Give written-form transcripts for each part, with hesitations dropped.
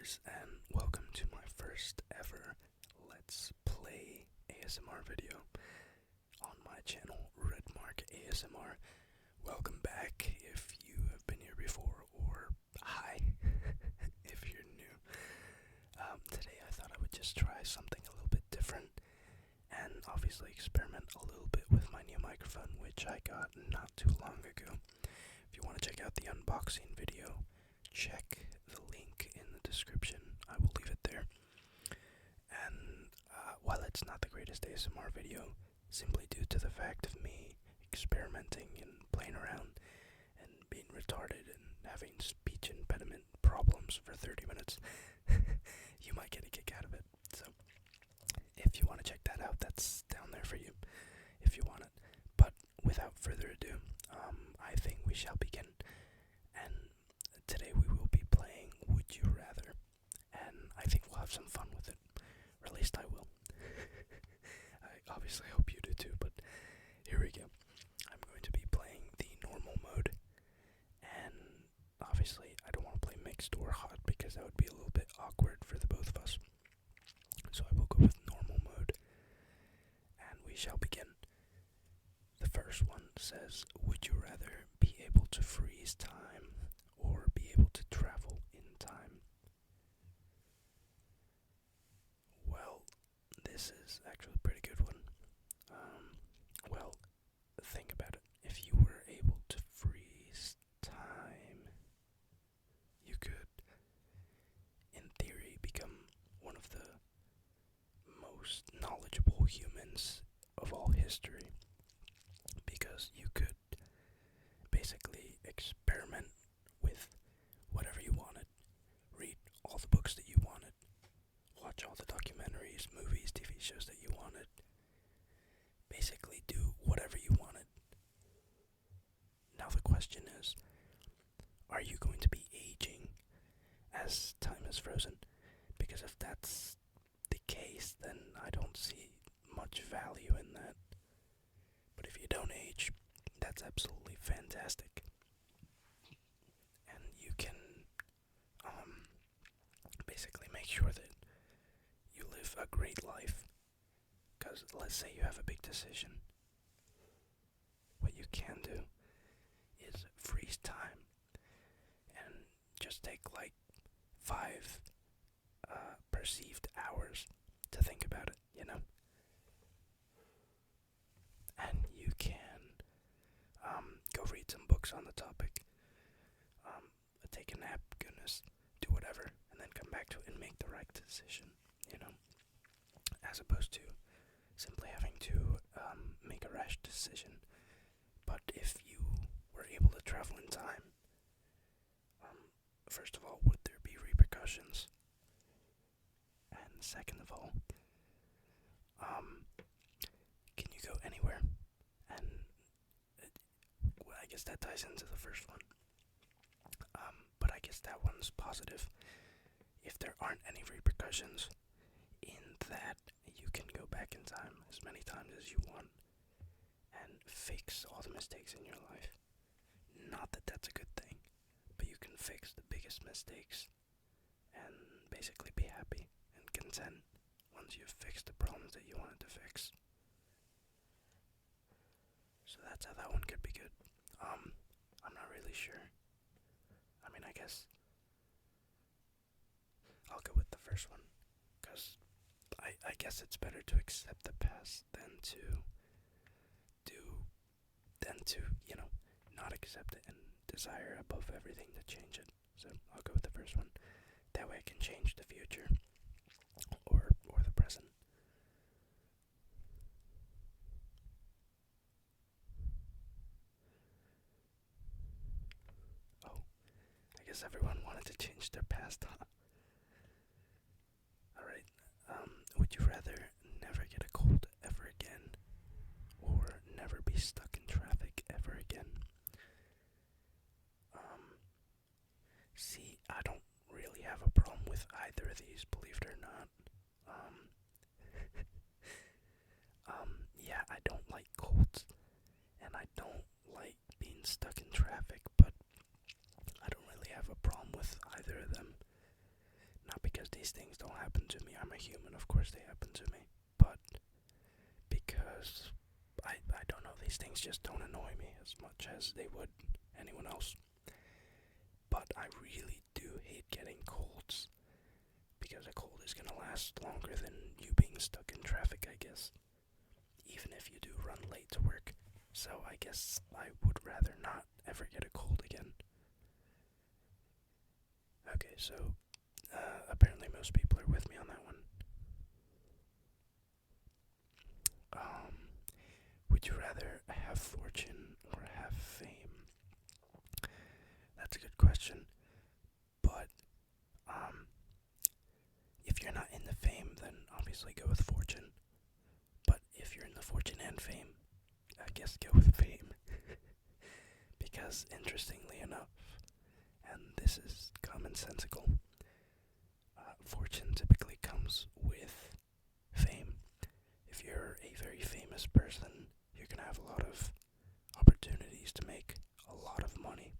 guys, and welcome to my first ever Let's Play ASMR video on my channel, Redmark ASMR. Welcome back if you have been here before, or hi if you're new. Today I thought I would just try something a little bit different, and obviously experiment a little bit with my new microphone, which I got not too long ago. If you want to check out the unboxing video, check the link in the description. I will leave it there. And while it's not the greatest ASMR video, simply due to the fact of me experimenting and playing around and being retarded and having speech impediment problems for 30 minutes, you might get a kick out of it. So if you want to check that out, that's down there for you if you want it. But without further ado, I think we shall begin. And today we will be playing Would You Rather, and I think we'll have some fun with it, or at least I will. I obviously hope you do too, but here we go. I'm going to be playing the normal mode, and obviously I don't want to play mixed or hot because that would be a little bit awkward for the both of us. So I will go with normal mode, and we shall begin. The first one says, would you rather be able to freeze time or be able to travel in time? Well, this is actually a pretty good one. Well, think about it. If you were able to freeze time, you could, in theory, become one of the most knowledgeable humans of all history, because you could basically experiment with whatever you wanted, read all the books that you wanted, watch all the documentaries, movies, TV shows that you wanted, basically do whatever you wanted. Now the question is, are you going to be aging as time is frozen? Because if that's the case, then I don't see much value in that. But if you don't age, that's absolutely fantastic. And you can basically make sure that you live a great life. Because let's say you have a big decision. What you can do is freeze time and just take like 5 perceived hours to think about it, you know? And you can go read some books on the topic, take a nap, goodness, do whatever, and then come back to it and make the right decision, you know? As opposed to simply having to make a rash decision. But if you were able to travel in time, first of all, would there be repercussions? And second of all, can you go anywhere? And well, I guess that ties into the first one. But I guess that one's positive. If there aren't any repercussions, in that you can go back in time as many times as you want and fix all the mistakes in your life. Not that that's a good thing, but you can fix the biggest mistakes and basically be happy and content once you've fixed the problems that you wanted to fix. So that's how that one could be good. I'm not really sure. I mean, I guess I'll go with the first one, because I guess it's better to accept the past than to, you know, not accept it and desire above everything to change it. So I'll go with the first one. That way I can change the future or the present. Oh, I guess everyone wanted to change their past, huh? Alright, would you rather never get a cold ever again, or never be stuck in traffic ever again? See, I don't really have a problem with either of these, believe it or not. Yeah, I don't like colds, and I don't like being stuck in traffic, but I don't really have a problem with either of them. Not these things don't happen to me. I'm a human, of course they happen to me. But because I don't know, these things just don't annoy me as much as they would anyone else. But I really do hate getting colds, because a cold is gonna last longer than you being stuck in traffic, I guess. Even if you do run late to work. So I guess I would rather not ever get a cold again. Okay, so apparently most people are with me on that one. Would you rather have fortune or have fame? That's a good question. But if you're not in the fame, then obviously go with fortune. But if you're in the fortune and fame, I guess go with fame. Because interestingly enough, and this is commonsensical, fortune typically comes with fame. If you're a very famous person, you're gonna have a lot of opportunities to make a lot of money.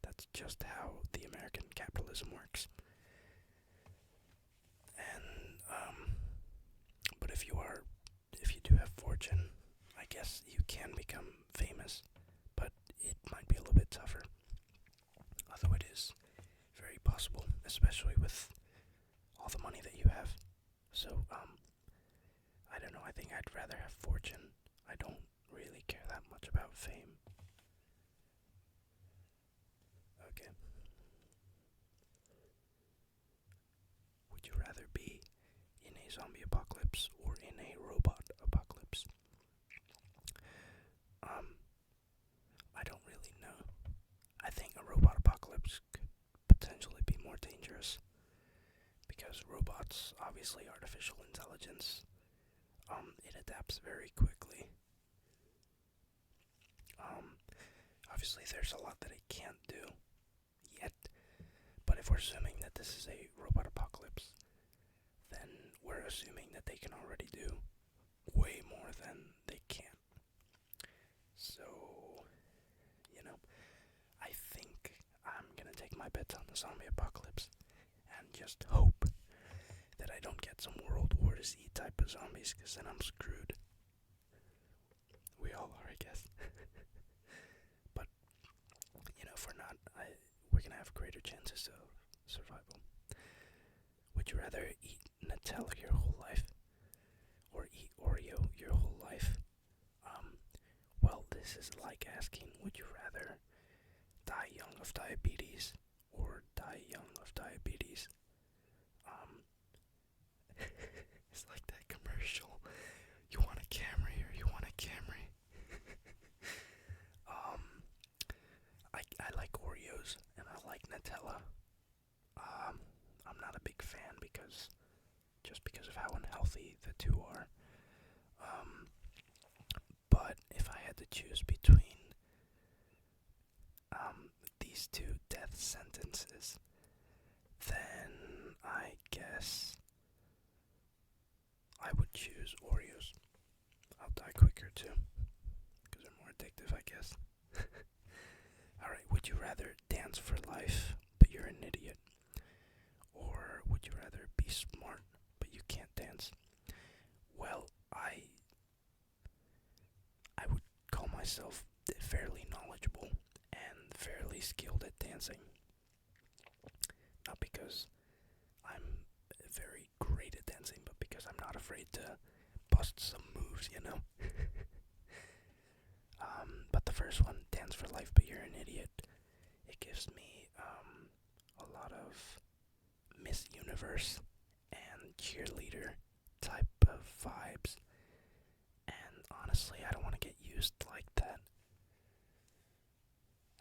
That's just how the American capitalism works. And but if you do have fortune, I guess you can become famous, but it might be a little bit tougher. Although it is very possible, especially with all the money that you have. So, I don't know, I think I'd rather have fortune. I don't really care that much about fame. Okay. Would you rather be in a zombie apocalypse or in a robot apocalypse? I don't really know. I think a robot apocalypse could potentially be more dangerous, because robots, obviously artificial intelligence, it adapts very quickly. Obviously there's a lot that it can't do yet, but if we're assuming that this is a robot apocalypse, then we're assuming that they can already do way more than they can. So, I think I'm gonna take my bets on the zombie apocalypse and just hope that I don't get some World War Z type of zombies, because then I'm screwed. We all are, I guess. But, if we're not, we're gonna have greater chances of survival. Would you rather eat Nutella your whole life or eat Oreo your whole life? Well, this is like asking, would you rather die young of diabetes or die young of diabetes? It's like that commercial. You want a Camry or you want a Camry? I like Oreos and I like Nutella. I'm not a big fan because of how unhealthy the two are. But if I had to choose between these two death sentences, then I guess I would choose Oreos. I'll die quicker too, because they're more addictive, I guess. Alright, would you rather dance for life, but you're an idiot? Or would you rather be smart, but you can't dance? Well, I would call myself fairly knowledgeable and fairly skilled at dancing. Not because I'm very great at dancing, but because I'm not afraid to bust some moves, But the first one, dance for life, but you're an idiot, it gives me a lot of Miss Universe and cheerleader type of vibes. And honestly, I don't want to get used like that.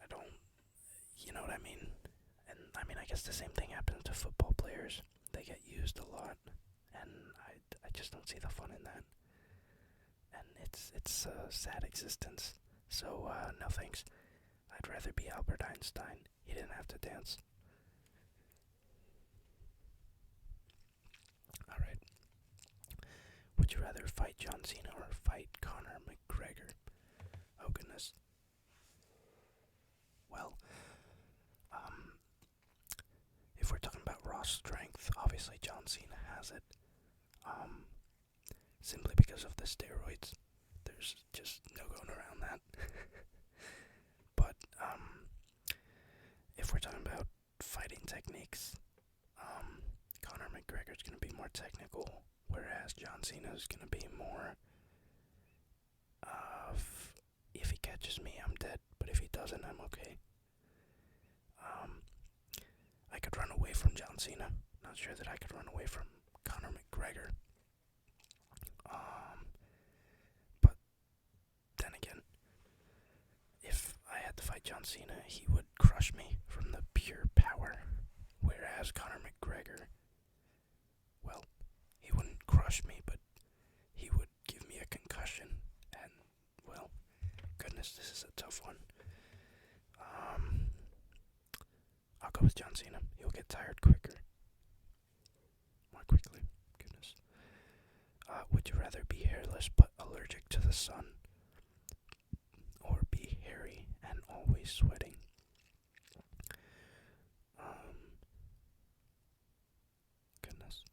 I don't, you know what I mean? And I guess the same thing happens to football players. They get used a lot, and I just don't see the fun in that. And it's a sad existence. So, no thanks. I'd rather be Albert Einstein. He didn't have to dance. Alright. Would you rather fight John Cena or fight Conor McGregor? Oh goodness. Well, if we're talking about raw strength, obviously John because of the steroids. There's just no going around that. But if we're talking about fighting techniques, Conor McGregor's going to be more technical, whereas John Cena's going to be more of, if he catches me, I'm dead, but if he doesn't, I'm okay. I could run away from John Cena. Not sure that I could run away from Conor McGregor. But then again, if I had to fight John Cena, he would crush me from the pure power. Whereas Conor McGregor, well, he wouldn't crush me, but he would give me a concussion. And, well, goodness, this is a tough one. I'll go with John Cena. He'll get tired quicker. More quickly. Goodness. Would you rather be hairless but allergic to the sun, or be hairy and always sweating? Goodness.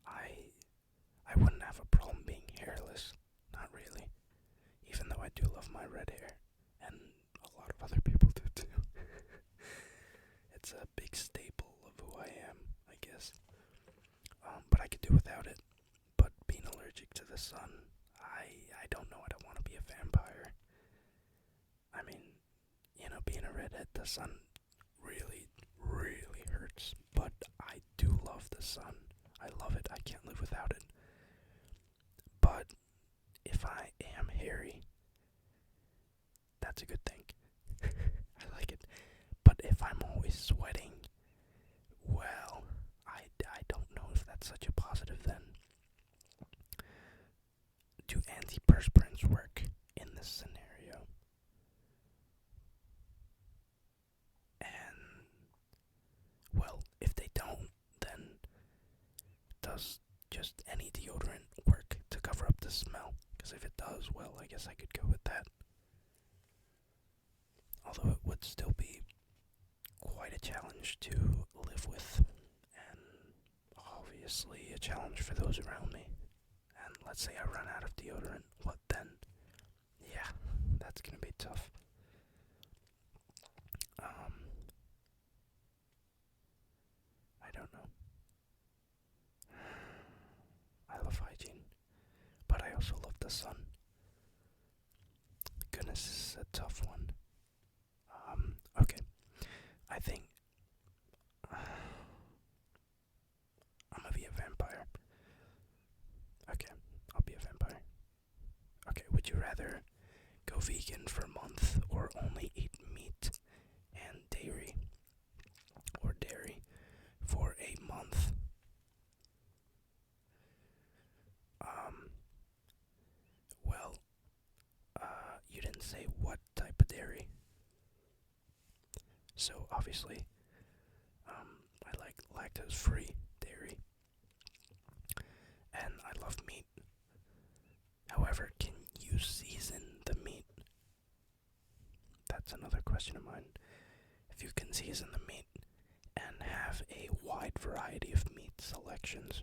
I wouldn't have a problem being hairless. Not really. Even though I do love my red hair. And a lot of other people do too. It's a big staple of who I am, I guess. But I could do without it. But being allergic to the sun, I don't know. I don't want to be a vampire. I mean, being a redhead, the sun really, really hurts. But I do love the sun. I love it. I can't live without it. But if I am hairy, that's a good thing. I like it. But if I'm always sweating, well, I don't know if that's such a positive then. Do antiperspirants work in this scenario? And, well, if they don't, then does just any deodorant work to cover up the smell? Because if it does, well, I guess I could go with that. Although it would still be quite a challenge to live with, and obviously a challenge for those around me. And let's say I run out of deodorant, what then? Yeah, that's gonna be tough. I don't know. I love hygiene, but I also love the sun. Goodness, this is a tough one. Okay. I think I'm gonna be a vampire. Okay, I'll be a vampire. Okay, would you rather go vegan for a month or only eat meat and dairy for a month? Well, you didn't say what type of dairy. So obviously, I like lactose-free dairy, and I love meat. However, can you season the meat? That's another question of mine. If you can season the meat and have a wide variety of meat selections,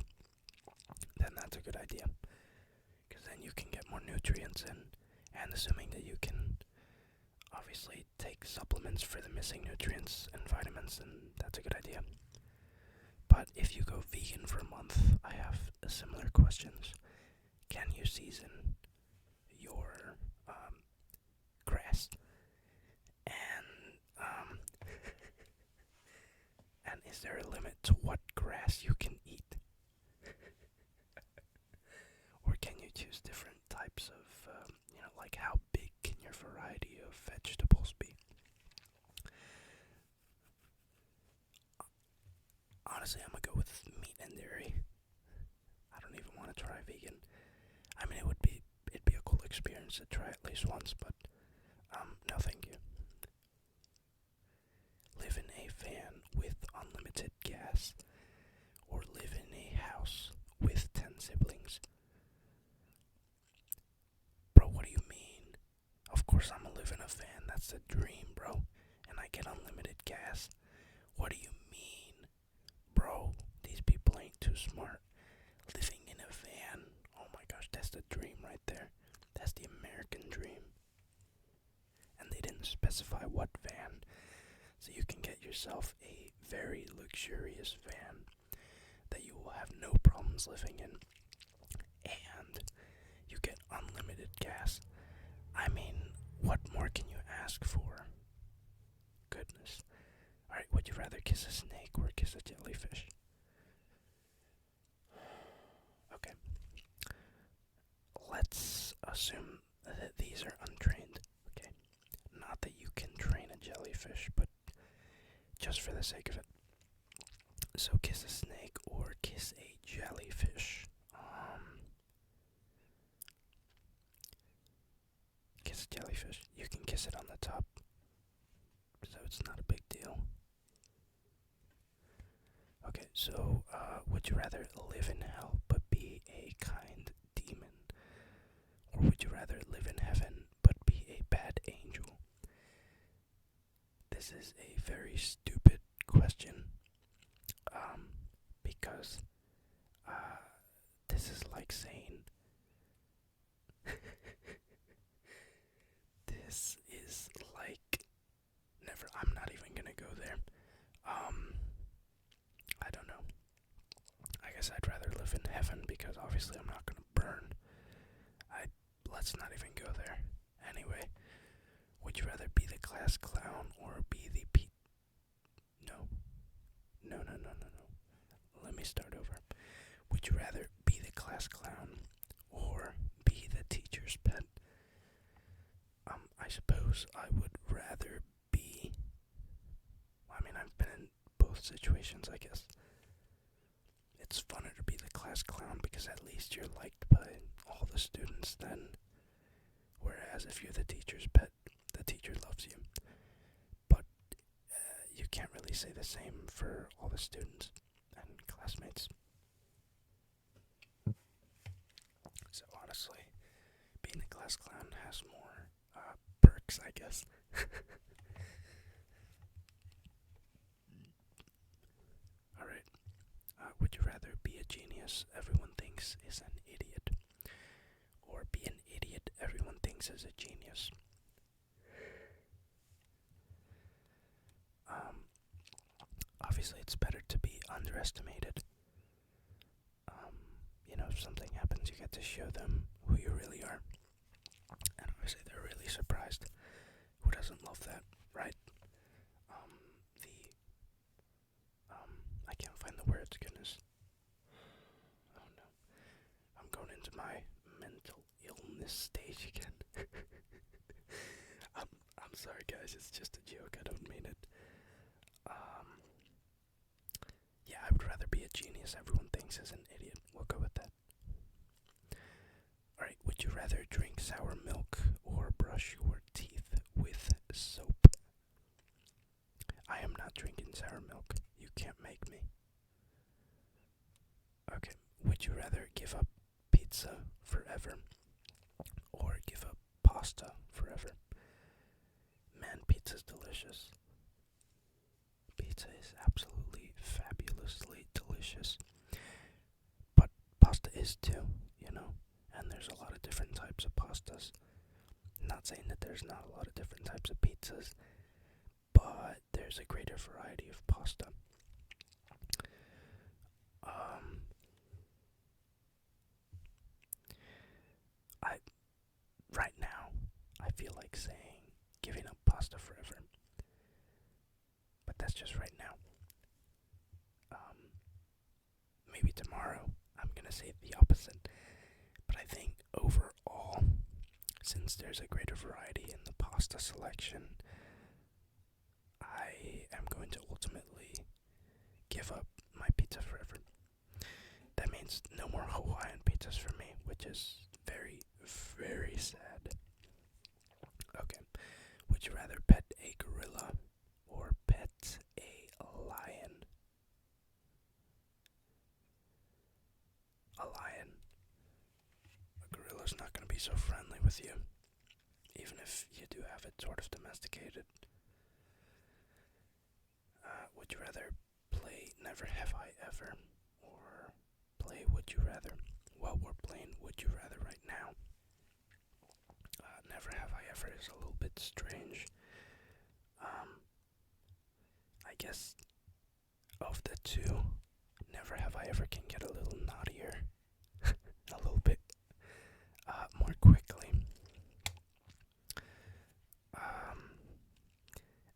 then that's a good idea. Because then you can get more nutrients in, and assuming that you can obviously take supplements for the missing nutrients and vitamins, then that's a good idea. But if you go vegan for a month, I have similar questions. Can you season your grass? And and is there a limit to what grass you can eat? Or can you choose different types of, like how big can your variety of vegetables be? Honestly, I'm gonna go with meat and dairy. I don't even want to try vegan. I mean, it'd be a cool experience to try at least once, but no thank you. Live in a van with unlimited gas, or live in a house with 10 siblings. Bro, what do you mean? Of course I'm gonna live in a van, that's the dream, bro. And I get unlimited gas. What do you mean? Bro, these people ain't too smart. Living in a van, oh my the dream right there. That's the American dream. And they didn't specify what van, so you can get yourself a very luxurious van that you will have no problems living in. And you get unlimited gas. I mean, what more can you ask for? Goodness. Alright, would you rather kiss a snake or kiss a jellyfish? Okay. Let's assume that these are untrained. Okay. Not that you can train a jellyfish, but just for the sake of it. So kiss a snake or kiss a jellyfish. Kiss a jellyfish. You can kiss it on the top, so it's not a big deal. Okay, so would you rather live in hell but be a kind demon? Or would you rather live in heaven but be a bad angel? This is a very stupid question. Because this is like saying this is like never. I'm not even gonna go there. I don't know. I guess I'd rather live in heaven because obviously I'm not gonna burn. Let's not even go there. Anyway, would you rather be the class clown or be the No. Let me start over. Would you rather be the class clown or be the teacher's pet? I suppose I would rather be. I mean, I've been in both situations, I guess. It's funner to be the class clown because at least you're liked by all the students then. Whereas if you're the teacher's pet, the teacher loves you. But you can't really say the same for all the students and classmates. So honestly, being a class clown has more perks, I guess. Alright. Would you rather be a genius everyone thinks is an idiot, or be an idiot everyone thinks is a genius? Obviously it's better to be underestimated. If something happens, you get to show them who you really are. And obviously they're really surprised. Who doesn't love that, right? I can't find the words, goodness. Oh no. I'm going into my mental illness stage again. I'm sorry guys, it's just a joke, I don't mean it. Yeah, I would rather be a genius everyone thinks is an idiot. We'll go with that. Alright, would you rather drink sour milk or brush your teeth with soap? I am not drinking sour milk. You can't make me. Okay, would you rather give up pizza forever or give up pasta forever? Man, pizza's delicious. Pizza is absolutely fabulously delicious. But pasta is too, and there's a lot of different types of pastas. Not saying that there's not a lot of different types of pizzas, but there's a greater variety of pasta. Right now, I feel like saying giving up pasta forever. But that's just right now. Maybe tomorrow I'm gonna say the opposite. But I think overall, since there's a greater variety in the pasta selection, I am going to ultimately give up my pizza forever. That means no more Hawaiian pizzas for me, which is very, very sad. Okay, would you rather pet a gorilla or pet a lion? A lion. A gorilla's not going to be so friendly with you, even if you do have it sort of domesticated. Would you rather play Never Have I Ever or play Would You Rather? Well, we're playing Would You Rather right ever is a little bit strange. I guess of the two, never have I ever can get a little naughtier, a little bit more quickly.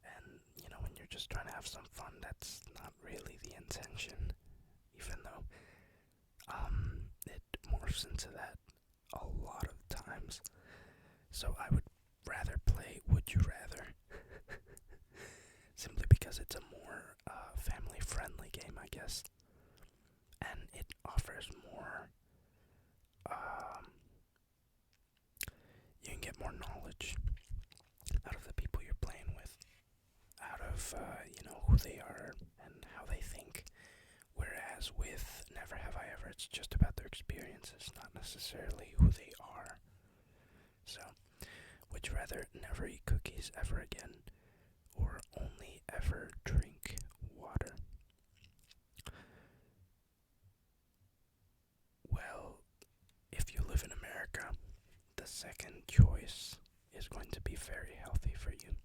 And when you're just trying to have some fun, that's not really the intention, even though it morphs into that a lot of times. So I would rather play Would You Rather, simply because it's a more family-friendly game, I guess, and it offers more. You can get more knowledge out of the people you're playing with, out of who they are and how they think. Whereas with Never Have I Ever, it's just about their experiences, not necessarily who they are. So, would you rather never eat cookies ever again, or only ever drink water? Well, if you live in America, the second choice is going to be very healthy for you.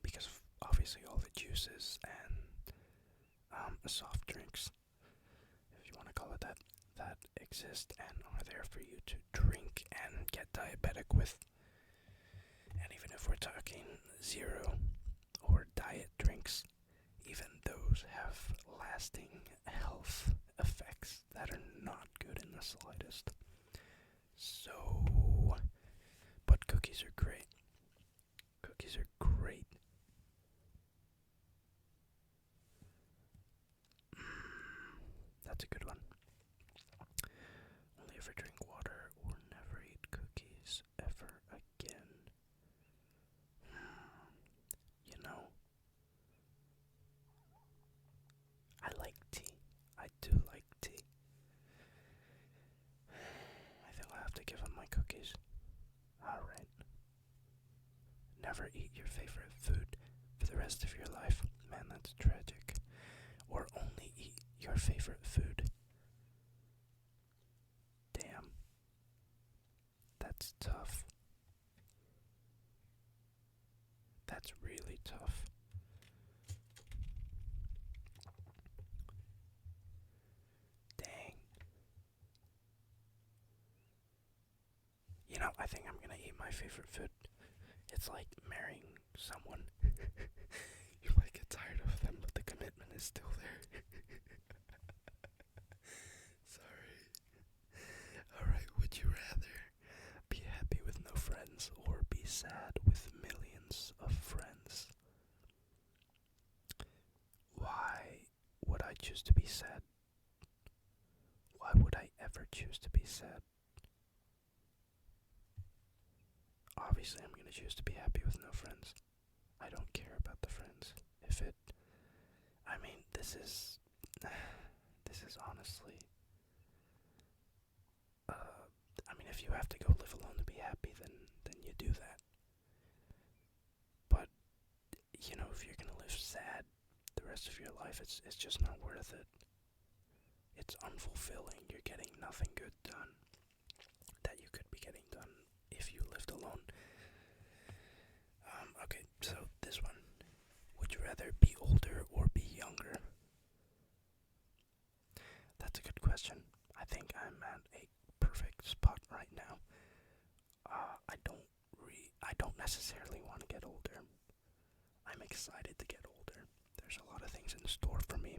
Because of obviously all the juices and soft drinks, if you want to call it that, that exist and are there for you to drink and get diabetic with. And even if we're talking zero or diet drinks, even those have lasting health effects that are not good in the slightest. So, but cookies are great. Cookies are great. That's a good one. Only ever drink water or never eat cookies ever again. I like tea. I do like tea. I think I'll have to give up my cookies. Alright. Never eat your favorite food for the rest of your life. Man, that's tragic. Or only eat your favorite food. Damn. That's tough. That's really tough. Dang. I think I'm gonna eat my favorite food. It's like marrying someone. You might get tired of them, but the commitment is still there. Sorry. Alright, would you rather be happy with no friends or be sad with millions of friends? Why would I choose to be sad? Why would I ever choose to be sad? Obviously, I'm going to choose to be happy with no friends. I don't care about the friends. This is honestly, if you have to go live alone to be happy, then you do that. But, if you're going to live sad the rest of your life, it's just not worth it. It's unfulfilling. You're getting nothing good done that you could be getting done if you lived alone. Okay, so this one. Would you rather be older or be younger? That's a good question. I think I'm at a perfect spot right now. I don't necessarily want to get older. I'm excited to get older. There's a lot of things in store for me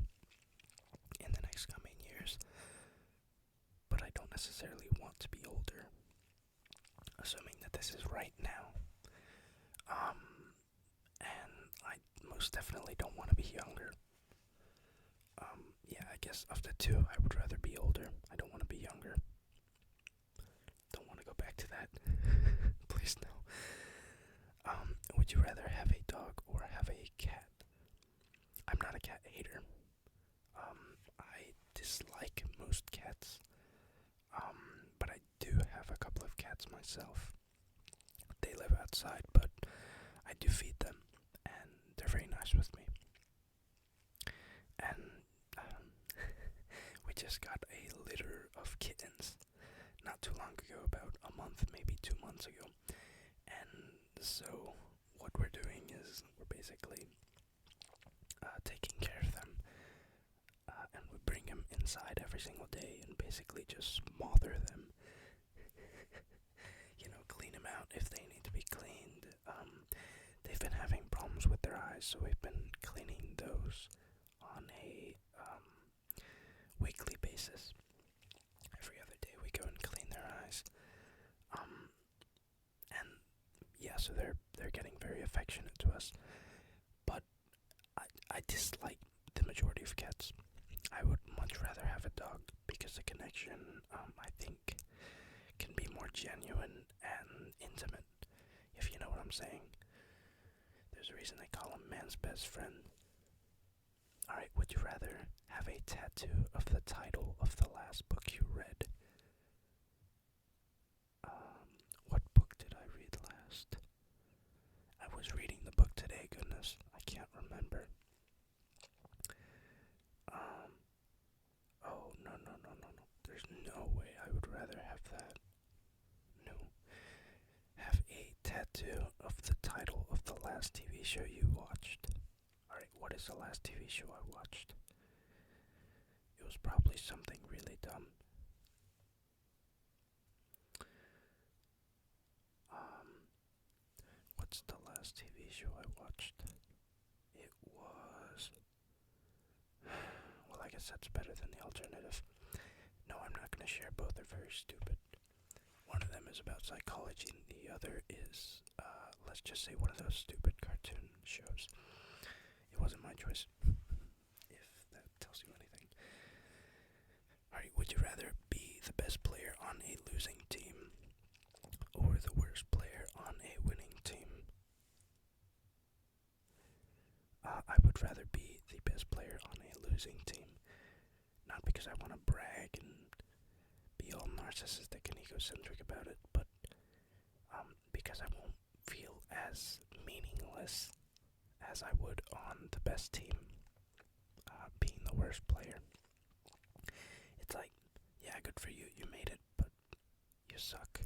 in the next coming years. But I don't necessarily want to be older. Assuming that this is right now. And I most definitely don't want to be younger. Yeah, I guess of the two, I would rather be older. I don't want to be younger. Don't want to go back to that. Please no. Would you rather have a dog or have a cat? I'm not a cat hater. I dislike most cats. But I do have a couple of cats myself. They live outside, but I do feed them, and they're very nice with me. And we just got a litter of kittens. not too long ago, about a month, maybe 2 months ago. And so what we're doing is we're basically taking care of them, and we bring them inside every single day and basically just smother them. Clean them out if they need to be cleaned. They've been having problems with their eyes, so we've been cleaning those on a weekly basis. Every other day we go and clean their eyes. And yeah, so they're getting very affectionate to us. But I dislike the majority of cats. I would much rather have a dog because the connection, I think, can be more genuine and intimate, if you know what I'm saying. There's a reason they call him man's best friend. Alright, would you rather have a tattoo of the title of the last book you read? What book did I read last? I was reading the book today, goodness. I can't remember. Oh, no. There's no way I would rather have that. No. Have a tattoo of the title of the last TV show you watched. Alright, what is the last TV show I watched? It was probably something really dumb. What's the last TV show I watched? It was... Well, I guess that's better than the alternative. No, I'm not going to share both. They're very stupid. One of them is about psychology, and the other is, let's just say, one of those stupid cartoon shows. It wasn't my choice, if that tells you anything. Alright, would you rather be the best player on a losing team or the worst player on a winning team? I would rather be the best player on a losing team. Not because I want to brag and be all narcissistic and egocentric about it, but because I won't feel as meaningless as I would on the best team, being the worst player. It's like, yeah, good for you, you made it, but you suck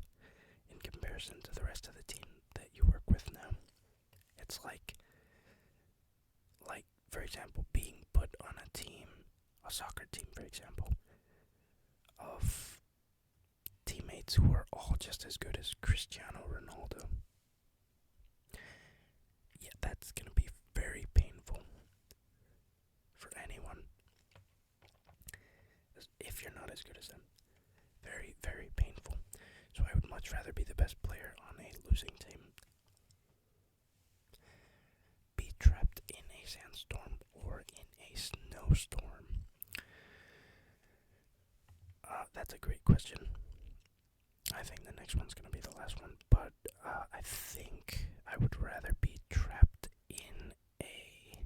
in comparison to the rest of the team that you work with now. It's like, for example, being put on a team, a soccer team, for example, of teammates who are all just as good as Cristiano Ronaldo. Yeah, that's gonna be very painful for anyone if you're not as good as them. Very, very painful. So I would much rather be the best player on a losing team. Be trapped in a sandstorm or in a snowstorm. That's a great question. I think the next one's gonna be the last one, but I think I would rather be trapped in a...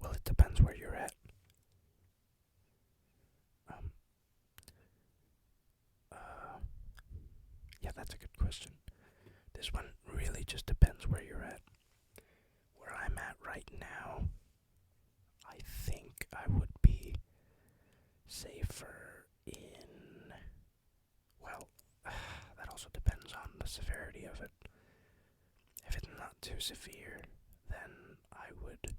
Well, it depends where you're at. Yeah, that's a good question. This one really just depends where you're at. Where I'm at right now, I think I would be safer in... Well, that also depends on the severity of it. If it's not too severe, then I would...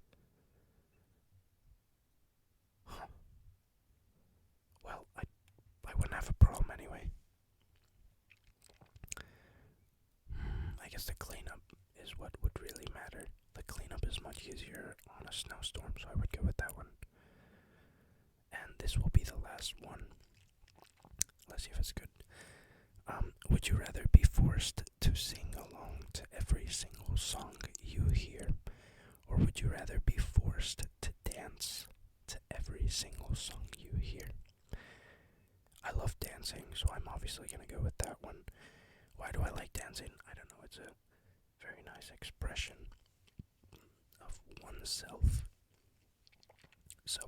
Well, I wouldn't have a problem anyway. I guess the cleanup is what would really matter. The cleanup is much easier on a snowstorm, so I would go with that one. And this will be the last one. Let's see if it's good. Would you rather be forced to sing along to every single song you hear, or would you rather be forced to dance to every single song you hear? I love dancing, so I'm obviously going to go with that one. Why do I like dancing? I don't know, it's a very nice expression of oneself. So,